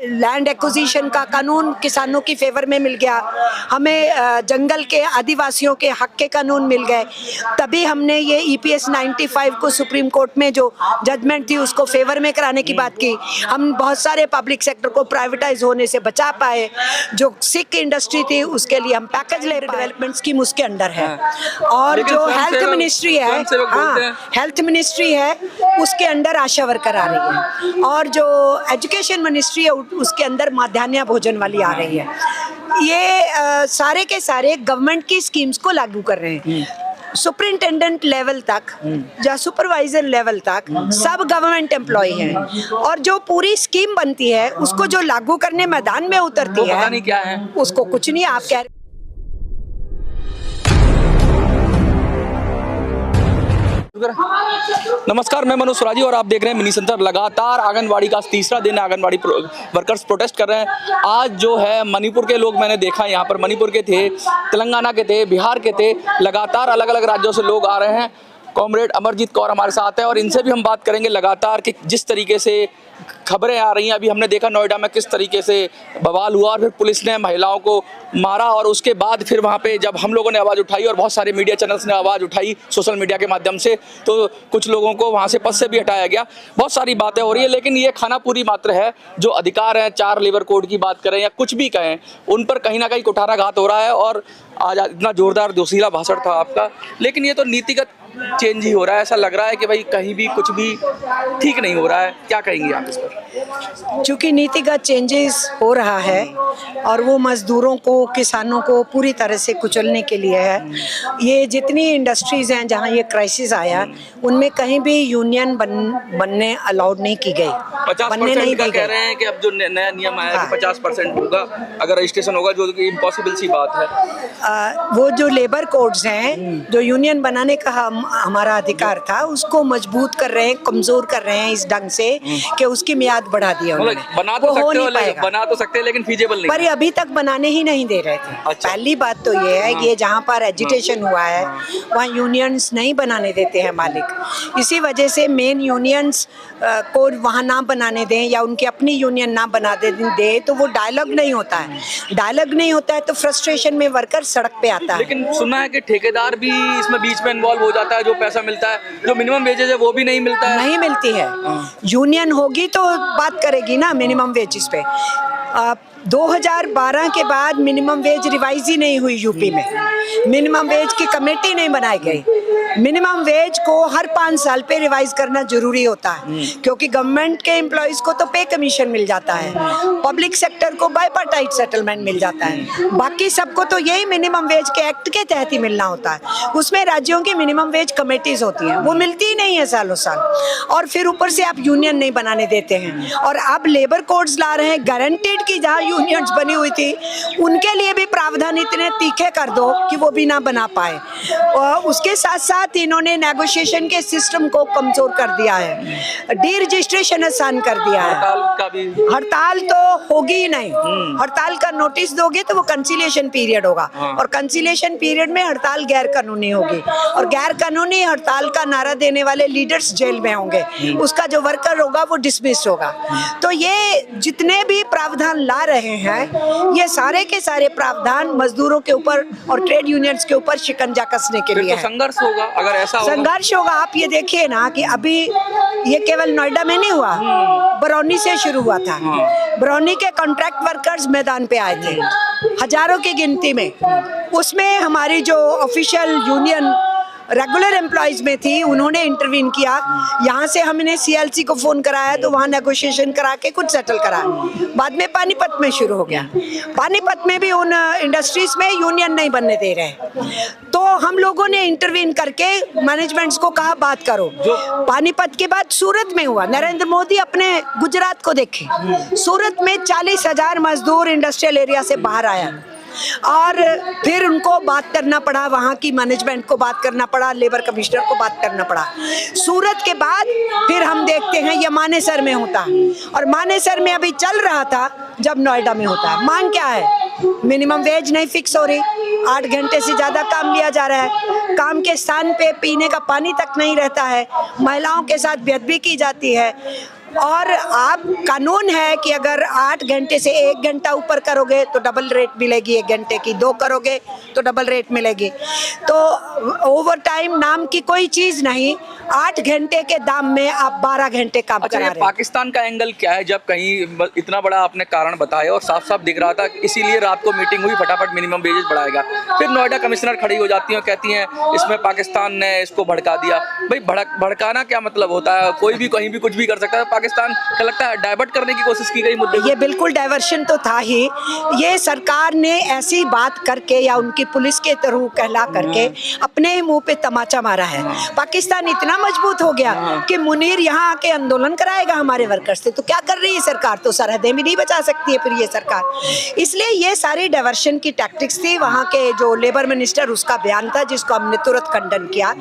Land acquisition का कानून किसानों की फेवर में मिल गया, हमें जंगल के आदिवासियों के हक के कानून मिल गए। तभी हमने ये EPS 95 को सुप्रीम कोर्ट में जो जजमेंट थी उसको फेवर में कराने की बात की। हम बहुत सारे पब्लिक सेक्टर को प्राइवेटाइज होने से बचा पाए। जो सिख इंडस्ट्री थी उसके लिए हम पैकेज ले डेवलपमेंट स्कीम उसके अंडर है। और जो हेल्थ मिनिस्ट्री है, हाँ हेल्थ मिनिस्ट्री है उसके अंदर आशा वर्कर आ रही है। और जो एजुकेशन मिनिस्ट्री है उसके अंदर माध्यान्ह भोजन वाली आ रही है। ये सारे के सारे गवर्नमेंट की स्कीम्स को लागू कर रहे हैं। सुपरिंटेंडेंट लेवल तक या सुपरवाइजर लेवल तक सब गवर्नमेंट एम्प्लॉय हैं। और जो पूरी स्कीम बनती है उसको जो लागू करने मैदान में उतरती है, नहीं क्या है उसको कुछ नहीं आप कह रहे। नमस्कार, मैं मनोज स्वराजी और आप देख रहे हैं मिनी सेंटर। लगातार आंगनबाड़ी का तीसरा दिन है, आंगनबाड़ी वर्कर्स प्रोटेस्ट कर रहे हैं। आज जो है मणिपुर के लोग मैंने देखा, यहाँ पर मणिपुर के थे, तेलंगाना के थे, बिहार के थे, लगातार अलग अलग राज्यों से लोग आ रहे हैं। कॉमरेड अमरजीत कौर हमारे साथ है और इनसे भी हम बात करेंगे लगातार कि जिस तरीके से खबरें आ रही हैं। अभी हमने देखा नोएडा में किस तरीके से बवाल हुआ और फिर पुलिस ने महिलाओं को मारा, और उसके बाद फिर वहाँ पे जब हम लोगों ने आवाज़ उठाई और बहुत सारे मीडिया चैनल्स ने आवाज़ उठाई सोशल मीडिया के माध्यम से, तो कुछ लोगों को वहाँ से पद से भी हटाया गया। बहुत सारी बातें हो रही है, लेकिन ये खानापुरी मात्र है। जो अधिकार हैं, 4 लेबर कोड की बात करें या कुछ भी कहें, उन पर कहीं ना कहीं कुठाराघात हो रहा है। और आज इतना जोरदार जोशीला भाषण था आपका, लेकिन ये तो नीतिगत चेंज ही हो रहा है। ऐसा लग रहा है कि भाई कहीं भी कुछ भी ठीक नहीं हो रहा है। क्या कहेंगे आप इस पर? चूँकि नीतिगत चेंजेस हो रहा है और वो मजदूरों को, किसानों को पूरी तरह से कुचलने के लिए है। ये जितनी इंडस्ट्रीज़ हैं जहाँ ये क्राइसिस आया, उनमें कहीं भी यूनियन बनने अलाउड नहीं की गई, 50% का कह रहे हैं कि अब जो नया नियम आया है 50% होगा अगर रजिस्ट्रेशन होगा, जो कि इम्पॉसिबल सी बात है। वो जो लेबर कोड्स हैं, जो यूनियन बनाने का हमारा अधिकार था, उसको मजबूत कर रहे हैं, कमजोर कर रहे हैं इस ढंग से कि उसकी मियाद बढ़ा दिया उन्होंने। बना तो सकते हैं लेकिन फीजिबल नहीं, पर अभी तक बनाने ही नहीं दे रहे थे। अच्छा। पहली बात तो ये है कि ये जहाँ पर एजिटेशन हुआ है वहाँ यूनियंस नहीं बनाने देते हैं मालिक। इसी वजह से मेन यूनियंस को वहाँ ना बनाने दें या उनकी अपनी यूनियन ना बना दे तो वो डायलॉग नहीं होता है। डायलॉग नहीं होता है तो फ्रस्ट्रेशन में वर्कर सड़क पे आता है। लेकिन सुना है कि ठेकेदार भी इसमें बीच में इन्वॉल्व हो जाता है। जो पैसा मिलता है, जो मिनिमम वेजेज है वो भी नहीं मिलता है। नहीं मिलती है। यूनियन होगी तो बात करेगी ना मिनिमम वेजेस पे। 2012 के बाद मिनिमम वेज रिवाइज ही नहीं हुई यूपी में। मिनिमम वेज की कमेटी नहीं बनाई गई। मिनिमम वेज को हर 5 साल पे रिवाइज करना जरूरी होता है, क्योंकि गवर्नमेंट के एम्प्लॉयज को तो पे कमीशन मिल जाता है, पब्लिक सेक्टर को बाइपार्टाइट सेटलमेंट मिल जाता है, बाकी सबको तो यही मिनिमम वेज के एक्ट के तहत ही मिलना होता है। उसमें राज्यों की मिनिमम वेज कमेटीज होती हैं, वो मिलती ही नहीं है सालों साल। और फिर ऊपर से आप यूनियन नहीं बनाने देते हैं। और अब लेबर कोड्स ला रहे हैं गारंटीड की, जहाँ यूनियंस बनी हुई थी उनके लिए भी प्रावधान इतने तीखे कर दो कि वो भी ना बना पाए। और उसके साथ साथ इन्होंने नेगोशिएशन के सिस्टम को कमजोर कर दिया है, डी रजिस्ट्रेशन आसान कर दिया है। हड़ताल तो होगी ही नहीं। हड़ताल का नोटिस दोगे तो वो कंसिलिएशन पीरियड होगा, और कंसिलिएशन पीरियड में हड़ताल गैर कानूनी होगी, और गैर कानूनी हड़ताल का नारा देने वाले लीडर्स जेल में होंगे, उसका जो वर्कर होगा वो डिसमिस होगा। तो ये जितने भी प्रावधान ला रहे हैं ये सारे के सारे प्रावधान मजदूरों के ऊपर और ट्रेड यूनियंस के ऊपर शिकंजा कसने के लिए है। संघर्ष होगा अगर ऐसा होगा। संघर्ष होगा। आप ये देखिए ना कि अभी ये केवल नोएडा में नहीं हुआ, बरौनी से शुरू हुआ था। बरौनी के कॉन्ट्रैक्ट वर्कर्स मैदान पे आए थे हजारों की गिनती में। उसमें हमारी जो ऑफिशियल यूनियन रेगुलर एम्प्लॉयज में थी उन्होंने इंटरवीन किया। यहाँ से हमने CLC को फोन कराया तो वहाँ नेगोशिएशन करा के कुछ सेटल करा। बाद में पानीपत में शुरू हो गया। पानीपत में भी उन इंडस्ट्रीज में यूनियन नहीं बनने दे रहे, तो हम लोगों ने इंटरवीन करके मैनेजमेंट्स को कहा बात करो। पानीपत के बाद सूरत में हुआ। नरेंद्र मोदी अपने गुजरात को देखे, सूरत में 40,000 मजदूर इंडस्ट्रियल एरिया से बाहर आया, और फिर उनको बात करना पड़ा, वहाँ की मैनेजमेंट को बात करना पड़ा, लेबर कमिश्नर को बात करना पड़ा। सूरत के बाद फिर हम देखते हैं ये मानेसर में होता है, और मानेसर में अभी चल रहा था जब नोएडा में होता है। मांग क्या है? मिनिमम वेज नहीं फिक्स हो रही, 8 घंटे से ज़्यादा काम लिया जा रहा है, काम के स्थान पे पीने का पानी तक नहीं रहता है, महिलाओं के साथ बेअदबी की जाती है, और आप कानून है कि अगर 8 घंटे से 1 घंटा ऊपर करोगे तो डबल रेट मिलेगी, 1 घंटे की 2 करोगे तो डबल रेट मिलेगी। तो ओवर टाइम नाम की कोई चीज नहीं, 8 घंटे के दाम में आप 12 घंटे काम अच्छा, करा ये रहे हैं। पाकिस्तान का एंगल क्या है? जब कहीं इतना बड़ा आपने कारण बताया और साफ साफ दिख रहा था, इसीलिए रात को मीटिंग हुई, फटाफट मिनिमम वेजेस बढ़ाएगा। फिर नोएडा कमिश्नर खड़ी हो जाती है और कहती हैं इसमें पाकिस्तान ने इसको भड़का दिया। भाई भड़काना क्या मतलब होता है? कोई भी कहीं भी कुछ भी कर सकता है। पाकिस्तान का लगता है डाइवर्ट करने की कोशिश की गई मुद्दे को। ये बिल्कुल डाइवर्शन तो था ही। ये सरकार ने ऐसी बात करके या उनकी पुलिस के थ्रू कहला करके अपने ही मुंह पे तमाचा मारा है। पाकिस्तान इतना मजबूत हो गया कि मुनीर यहाँ आके आंदोलन कराएगा हमारे वर्कर्स से। तो क्या कर रही है सरकार? तो सरहदें भी नहीं बचा सकती है फिर ये सरकार। इसलिए ये सारी डाइवर्शन की टैक्टिक्स थी। वहाँ के जो लेबर मिनिस्टर, उसका बयान था जिसको हमने तुरंत खंडन किया।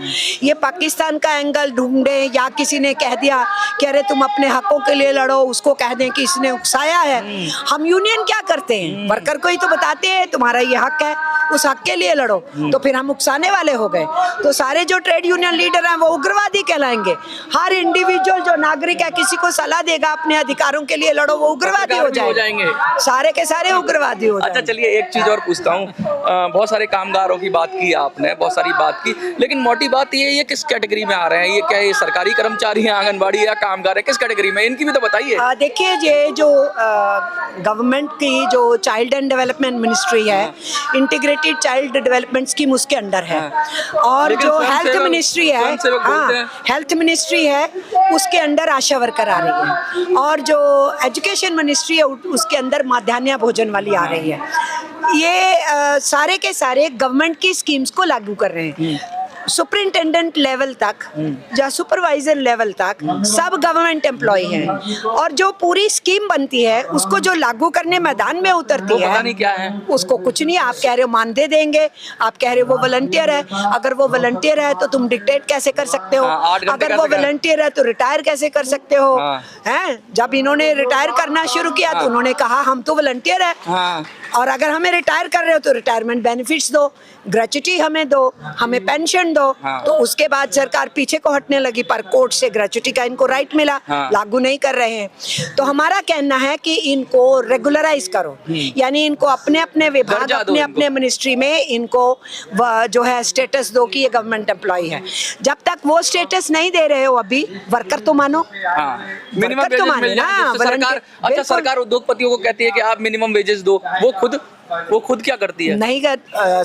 ये पाकिस्तान का एंगल ढूंढे या किसी ने कह दिया कि अरे तुम अपने हकों के लिए लड़ो, उसको कह दें कि इसने उकसाया है। हम यूनियन क्या करते हैं? वर्कर को ही तो बताते हैं तुम्हारा ये हक है, उस हक के लिए लड़ो। तो फिर हम उकसाने वाले हो गए। तो सारे जो ट्रेड यूनियन लीडर हैं वो उग्रवादी कहलाएंगे। हर इंडिविजुअल जो नागरिक है किसी को सलाह देगा अपने अधिकारों के लिए लड़ो, वो उग्रवादी हो जाएंगे। सारे के सारे उग्रवादी हो जाएंगे। अच्छा चलिए, एक चीज और पूछता हूँ। बहुत सारे कामगारों की बात की आपने, बहुत सारी बात की, लेकिन मोटी बात ये किस कैटेगरी में आ रहे हैं? ये क्या ये सरकारी कर्मचारी हैं, आंगनबाड़ी या कामगार है? किस कैटेगरी में? इनकी भी तो बताइए। देखिए, ये जो गवर्नमेंट की जो चाइल्ड एंड डेवलपमेंट मिनिस्ट्री है, इंटीग्रेटेड चाइल्ड डेवलपमेंट स्कीम उसके अंडर है। और जो हेल्थ मिनिस्ट्री है, हेल्थ मिनिस्ट्री है, उसके अंडर आशा वर्कर आ रही है। और जो एजुकेशन मिनिस्ट्री है उसके अंदर माध्यान्ह भोजन वाली आ रही है। ये सारे के सारे गवर्नमेंट की स्कीम्स को लागू कर रहे हैं। सुपरिंटेंडेंट लेवल तक या सुपरवाइजर लेवल तक सब गवर्नमेंट एम्प्लॉय हैं। और जो पूरी स्कीम बनती है उसको जो लागू करने मैदान में उतरती है, पता नहीं क्या है उसको कुछ नहीं। आप कह रहे हो मानदेय देंगे, आप कह रहे हो वो वॉलंटियर है। अगर वो वॉलंटियर है तो तुम डिक्टेट कैसे कर सकते हो? अगर वो वॉलंटियर है तो रिटायर कैसे कर सकते हो? हैं? जब इन्होंने रिटायर करना शुरू किया तो उन्होंने कहा हम तो वॉलंटियर है, और अगर हमें रिटायर कर रहे हो तो रिटायरमेंट बेनिफिट्स दो, ग्रेच्युटी हमें दो, हमें पेंशन दो। तो उसके बाद सरकार पीछे को हटने लगी, पर कोर्ट से ग्रेच्युटी का इनको राइट मिला, लागू नहीं कर रहे हैं। तो हमारा कहना है कि इनको रेगुलराइज करो, यानी इनको अपने अपने विभाग, अपने अपने मिनिस्ट्री में इनको जो है स्टेटस दो कि ये गवर्नमेंट एम्प्लॉय है। जब तक वो स्टेटस नहीं दे रहे हो अभी, वर्कर तो मानो, मिनिमम वेजेस मिल जाए। सरकार, अच्छा सरकार उद्योगपतियों को कहती है कि आप मिनिमम वेजेस दो, वो खुद क्या करती है? नहीं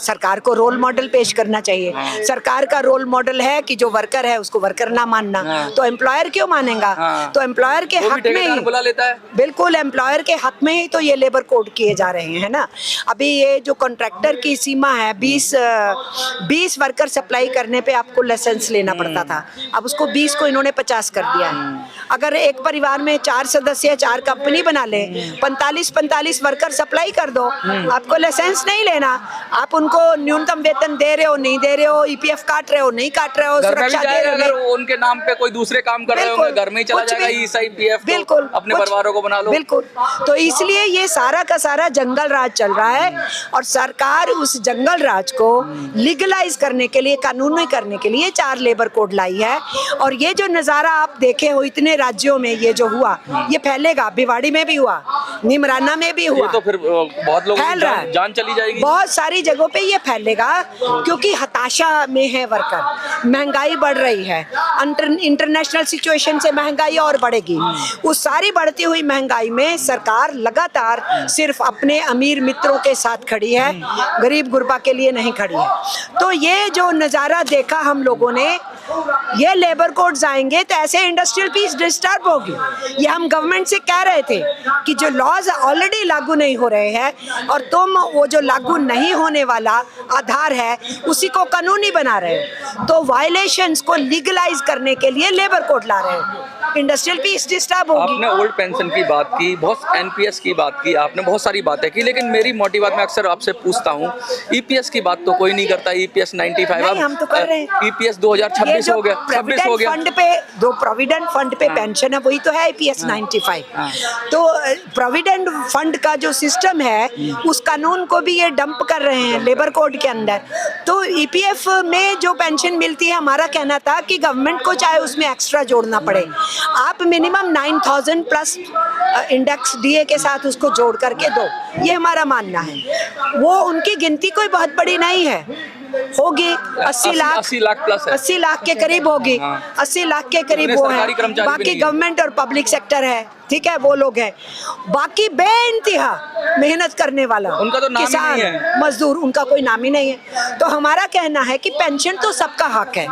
सरकार को रोल मॉडल पेश करना चाहिए। सरकार का रोल मॉडल है कि जो वर्कर है उसको वर्कर ना मानना, तो एम्प्लॉयर क्यों मानेगा? तो एम्प्लॉयर के हक में ही बुला लेता है। बिल्कुल, एम्प्लॉयर के हक में ही तो ये लेबर कोड किए जा रहे हैं ना। अभी ये जो कॉन्ट्रैक्टर की सीमा है 20 वर्कर सप्लाई करने पे आपको लाइसेंस लेना पड़ता था, अब उसको 20 को इन्होंने 50 कर दिया है। अगर एक परिवार में 4 सदस्य 4 कंपनी बना ले, 45 वर्कर सप्लाई कर दो, आपको लाइसेंस नहीं लेना। आप उनको न्यूनतम वेतन दे रहे हो, नहीं दे रहे हो, ईपीएफ काट रहे हो, नहीं काट रहे हो, सुरक्षा दे रहे हो। अगर उनके नाम पे कोई दूसरे काम कर रहे होंगे, घर में ही चला जाएगा ईपीएफ, बिल्कुल अपने परिवारों को बना लो। बिल्कुल। तो इसलिए ये सारा का सारा जंगल राज चल रहा है, और सरकार उस जंगल राज को लीगलाइज करने के लिए, कानूनी करने के लिए 4 लेबर कोड लाई है। और ये जो नजारा आप देखे हो इतने राज्यों में, ये जो हुआ ये फैलेगा। भिवाड़ी में भी हुआ, निमराना में भी हुआ, तो फिर बहुत लोग जान चली जाएगी। बहुत सारी जगहों पे ये फैलेगा, क्योंकि हताशा में है वर्कर, महंगाई बढ़ रही है, इंटरनेशनल सिचुएशन से महंगाई और बढ़ेगी। उस सारी बढ़ती हुई महंगाई में सरकार लगातार सिर्फ अपने अमीर मित्रों के साथ खड़ी है, गरीब गुरबा के लिए नहीं खड़ी है। तो ये जो नज़ारा देखा हम लोगों ने, ये लेबर कोड्स आएंगे तो ऐसे इंडस्ट्रियल पीस डिस्टर्ब होगी। ये हम गवर्नमेंट से कह रहे थे कि जो लॉज ऑलरेडी लागू नहीं हो रहे हैं और तुम वो जो लागू नहीं होने वाला आधार है उसी को कानूनी बना रहे हो, तो वायलेशंस को लीगलाइज करने के लिए लेबर कोड ला रहे हो, इंडस्ट्रियल पीस डिस्टर्ब होगी। आपने ओल्ड पेंशन की बात की, बहुत एनपीएस की बात की, आपने बहुत सारी बातें की, लेकिन मेरी मोटी बात मैं अक्सर आपसे पूछता हूँ, ईपीएस की बात तो कोई नहीं करता। ईपीएस 95 हम तो कर रहे हैं। ईपीएस 2026 हो गया, 26 हो गया। फंड पे जो प्रोविडेंट फंड पे पेंशन है वही तो है ईपीएस 95। तो प्रोविडेंट फंड का जो सिस्टम है उस कानून को भी ये डंप कर रहे हैं लेबर कोड के अंदर। तो ईपीएफ में जो पेंशन मिलती है, हमारा कहना था कि गवर्नमेंट को चाहे उसमें एक्स्ट्रा जोड़ना पड़े, आप मिनिमम 9000 प्लस इंडेक्स डीए के साथ उसको जोड़ करके दो, ये हमारा मानना है। वो उनकी गिनती कोई बहुत बड़ी नहीं है, होगी 80 लाख 80 लाख प्लस है। 80 लाख के करीब होगी, 80 लाख के करीब वो है। सरकारी कर्मचारी भी बाकी नहीं है। गवर्नमेंट और पब्लिक सेक्टर है, ठीक है, वो लोग हैं। बाकी बेइंतहा मेहनत करने वाला उनका तो नाम ही किसान, नहीं है। मजदूर, उनका कोई नाम ही नहीं है। तो हमारा कहना है कि पेंशन तो सबका हक है,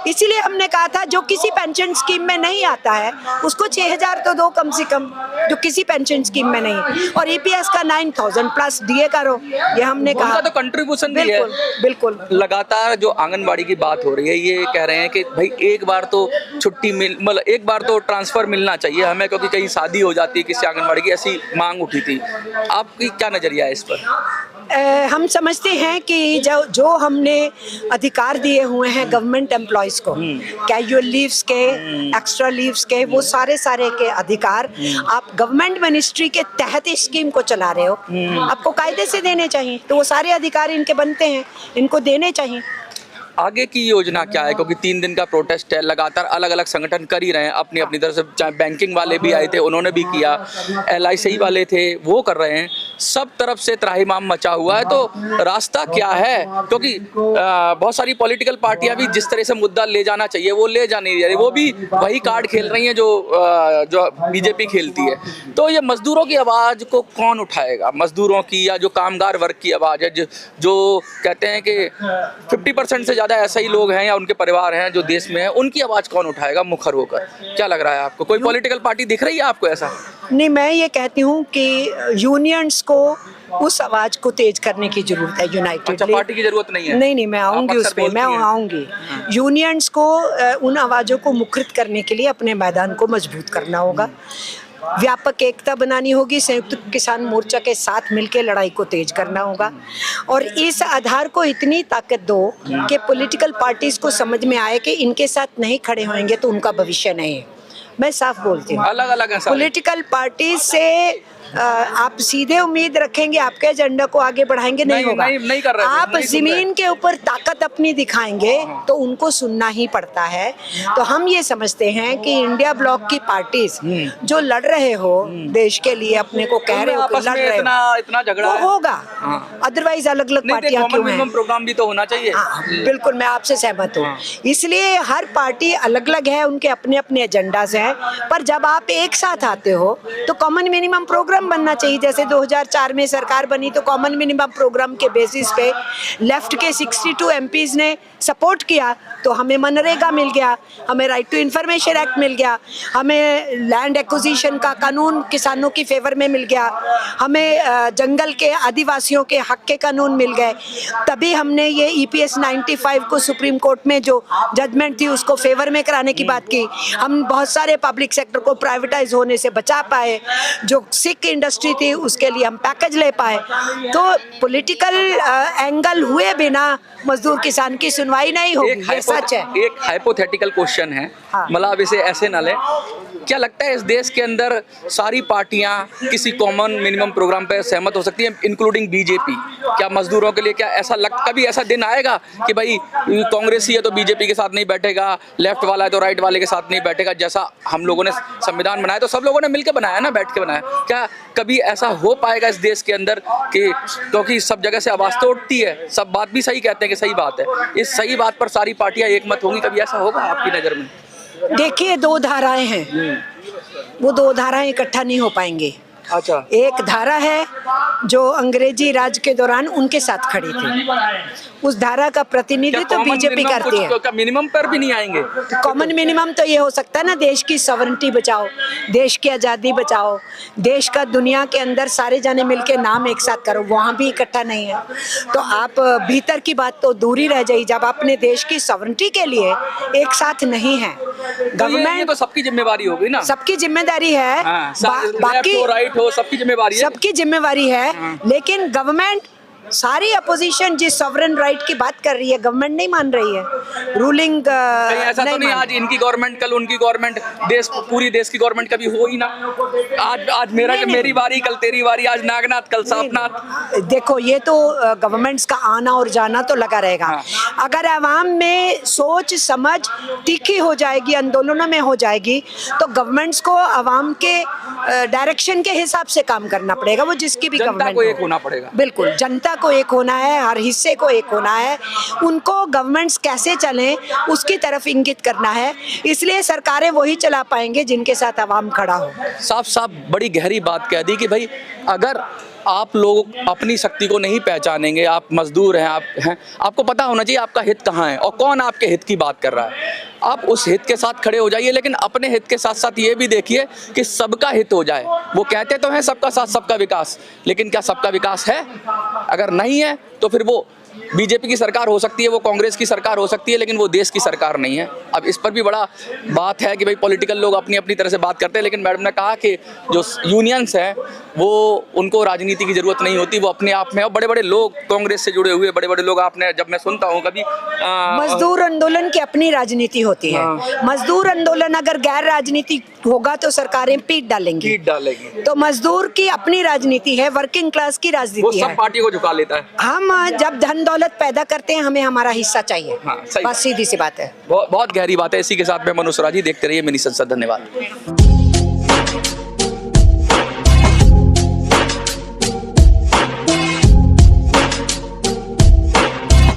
इसीलिए हमने कहा था जो किसी पेंशन स्कीम में नहीं आता है उसको 6000 तो दो कम से कम, जो किसी पेंशन स्कीम में नहीं, और ईपीएस का 9000 प्लस डीए करो, ये हमने कहा। उनका तो कंट्रीब्यूशन भी है। बिल्कुल बिल्कुल। लगातार जो आंगनबाड़ी की बात हो रही है, ये कह रहे हैं कि भाई एक बार तो छुट्टी मतलब एक बार तो ट्रांसफर मिलना चाहिए हमें, क्योंकि कहीं शादी हो जाती है किसी आंगनबाड़ी की, ऐसी मांग उठी थी। आपकी क्या नजरिया है इस पर? हम समझते हैं कि जो हमने अधिकार दिए हुए हैं गवर्नमेंट एम्प्लॉयज़ को, कैजुअल लीव्स के, एक्स्ट्रा लीव्स के, वो सारे के अधिकार आप गवर्नमेंट मिनिस्ट्री के तहत इस स्कीम को चला रहे हो, आपको कायदे से देने चाहिए। तो वो सारे अधिकार इनके बनते हैं, इनको देने चाहिए। आगे की योजना क्या है? क्योंकि 3 दिन का प्रोटेस्ट है, लगातार अलग अलग संगठन कर ही रहे हैं अपनी अपनी तरफ से, चाहे बैंकिंग वाले भी आए थे उन्होंने भी किया, LIC वाले थे वो कर रहे हैं, सब तरफ से त्राहिमाम मचा हुआ है। तो रास्ता क्या है? क्योंकि बहुत सारी पॉलिटिकल पार्टियां भी जिस तरह से मुद्दा ले जाना चाहिए वो ले जा नहीं रही, वो भी वही कार्ड खेल रही हैं जो बीजेपी खेलती है। तो ये मजदूरों की आवाज़ को कौन उठाएगा? मजदूरों की, या जो कामगार वर्ग की आवाज़ है, जो कहते हैं कि 50% से ज़्यादा ऐसे ही लोग हैं या उनके परिवार हैं जो देश में हैं, उनकी आवाज़ कौन उठाएगा मुखर होकर? क्या लग रहा है आपको? कोई पॉलिटिकल पार्टी दिख रही है आपको ऐसा? नहीं, मैं ये कहती हूँ कि यूनियंस को उस आवाज को तेज करने की जरूरत है, यूनाइटेडली। अच्छा, पार्टी की जरूरत नहीं है? नहीं, मैं आऊंगी उसमें, मैं आऊंगी। यूनियंस को उन आवाजों को मुखरित करने के लिए अपने मैदान को मजबूत करना होगा, व्यापक एकता बनानी होगी, संयुक्त किसान मोर्चा के साथ मिलकर लड़ाई को तेज करना होगा, और इस आधार को इतनी ताकत दो कि पॉलिटिकल पार्टीज को समझ में आए कि इनके साथ नहीं खड़े होंगे तो उनका भविष्य नहीं है। मैं साफ बोलती हूँ, अलग अलग पॉलिटिकल पार्टीज से आप सीधे उम्मीद रखेंगे आपके एजेंडा को आगे बढ़ाएंगे, नहीं होगा। नहीं कर रहे, आप जमीन के ऊपर ताकत अपनी दिखाएंगे तो उनको सुनना ही पड़ता है। तो हम ये समझते हैं कि इंडिया ब्लॉक की पार्टीज जो लड़ रहे हो देश के लिए, अपने को कह रहे हो कि लड़ रहे हो, इतना झगड़ा होगा, अदरवाइज अलग अलग पार्टियां क्यों हैं? प्रोग्राम भी तो होना चाहिए। बिल्कुल, मैं आपसे सहमत हूँ। इसलिए हर पार्टी अलग अलग है, उनके अपने अपने एजेंडाज हैं, पर जब आप एक साथ आते हो तो कॉमन मिनिमम प्रोग्राम बनना चाहिए। जैसे 2004 में सरकार बनी तो कॉमन मिनिमम प्रोग्राम के बेसिस पे लेफ्ट के 62 MPs ने सपोर्ट किया, तो हमें मनरेगा मिल गया, हमें राइट टू इंफॉर्मेशन एक्ट मिल गया, हमें लैंड एक्विजिशन का कानून किसानों की फेवर में मिल गया, हमें जंगल के आदिवासियों के हक के कानून मिल गए। तभी हमने ये EPS 95 को सुप्रीम कोर्ट में जो जजमेंट थी उसको फेवर में कराने की बात की। हम बहुत सारे पब्लिक सेक्टर को प्राइवेटाइज होने से बचा पाए, जो सिख इंडस्ट्री थी उसके लिए हम पैकेज ले पाए। तो पॉलिटिकल एंगल हुए बिना मजदूर किसान की सुनवाई नहीं होगी, ये सच है। एक हाइपोथेटिकल क्वेश्चन है, हाँ। मतलब अब इसे ऐसे ना ले, क्या लगता है इस देश के अंदर सारी पार्टियां किसी कॉमन मिनिमम प्रोग्राम पर सहमत हो सकती हैं, इंक्लूडिंग बीजेपी? क्या मजदूरों के लिए क्या कभी ऐसा दिन आएगा कि भाई कांग्रेसी है तो बीजेपी के साथ नहीं बैठेगा, लेफ्ट वाला है तो राइट वाले के साथ नहीं बैठेगा? जैसा हम लोगों ने संविधान बनाया तो सब लोगों ने मिलकर बनाया ना, बैठ के बनाया। क्या कभी ऐसा हो पाएगा इस देश के अंदर कि, क्योंकि सब जगह से आवाज तो उठती है, सब बात भी सही कहते हैं कि सही बात है, इस सही बात पर सारी पार्टियां एकमत होंगी, कभी ऐसा होगा आपकी नज़र में? देखिए, 2 धाराएं हैं, वो 2 धाराएं इकट्ठा नहीं हो पाएंगी। अच्छा, एक धारा है जो अंग्रेजी राज के दौरान उनके साथ खड़ी थी, उस धारा का प्रतिनिधित्व बीजेपी करती है। मिनिमम पर भी नहीं आएंगे? कॉमन मिनिमम तो ये हो सकता है ना, देश की सॉवरेनिटी बचाओ, देश की आज़ादी बचाओ, देश का दुनिया के अंदर सारे जाने मिलके नाम एक साथ करो, वहाँ भी इकट्ठा नहीं है। तो आप भीतर की बात तो दूर ही रह जाइए, जब अपने देश की सॉवरेनिटी के लिए एक साथ नहीं है। गवर्नमेंट तो सबकी जिम्मेवारी होगी ना, सबकी जिम्मेदारी है, बाकी राइट हो, सबकी जिम्मेवारी है, सबकी जिम्मेवारी है। लेकिन गवर्नमेंट सारी अपोजिशन जिस सॉवरेन राइट की बात कर रही है, गवर्नमेंट नहीं मान रही है, रूलिंग कहीं ऐसा तो नहीं आज इनकी गवर्नमेंट कल उनकी गवर्नमेंट, देश पूरी देश की गवर्नमेंट कभी हो ही ना। आज मेरी बारी कल तेरी बारी, आज नागनाथ कल सापनाथ। देखो ये तो गवर्नमेंट्स का आना और जाना तो लगा रहेगा। हाँ। अगर आवाम में सोच समझ तीखी हो जाएगी, आंदोलनों में हो जाएगी, तो गवर्नमेंट्स को आवाम के डायरेक्शन के हिसाब से काम करना पड़ेगा, वो जिसकी भी जनता गवर्नमेंट को हो। एक होना पड़ेगा। बिल्कुल, जनता को एक होना है, हर हिस्से को एक होना है, उनको गवर्नमेंट्स कैसे चलें उसकी तरफ इंगित करना है। इसलिए सरकारें वही चला पाएंगे जिनके साथ आवाम खड़ा हो। साफ साफ बड़ी गहरी बात कह दी कि भाई अगर आप लोग अपनी शक्ति को नहीं पहचानेंगे, आप मजदूर हैं, आप हैं, आपको पता होना चाहिए आपका हित कहाँ है और कौन आपके हित की बात कर रहा है। आप उस हित के साथ खड़े हो जाइए, लेकिन अपने हित के साथ साथ ये भी देखिए कि सबका हित हो जाए। वो कहते तो हैं सबका साथ सबका विकास, लेकिन क्या सबका विकास है? अगर नहीं है तो फिर वो बीजेपी की सरकार हो सकती है, वो कांग्रेस की सरकार हो सकती है, लेकिन वो देश की सरकार नहीं है। अब इस पर भी बड़ा बात है कि भाई पॉलिटिकल लोग अपनी अपनी तरह से बात करते हैं, लेकिन मैडम ने कहा कि जो यूनियंस हैं वो उनको राजनीति की जरूरत नहीं होती, वो अपने आप में। और बड़े बड़े लोग कांग्रेस से जुड़े हुए बड़े बड़े लोग, आपने जब मैं सुनता हूँ कभी मजदूर आंदोलन की अपनी राजनीति होती है। मजदूर आंदोलन अगर गैर राजनीति होगा तो सरकारें पीट डालेंगी। तो मजदूर की अपनी राजनीति है, वर्किंग क्लास की वो राजनीति सब है। पार्टी को झुका लेता है। हम जब धन दौलत पैदा करते हैं हमें हमारा हिस्सा चाहिए। हाँ, सही बस सीधी सी बात है। बहुत गहरी बात है। इसी के साथ मैं मनोज स्वराजी, देखते रहिए मिनी संसद। धन्यवाद।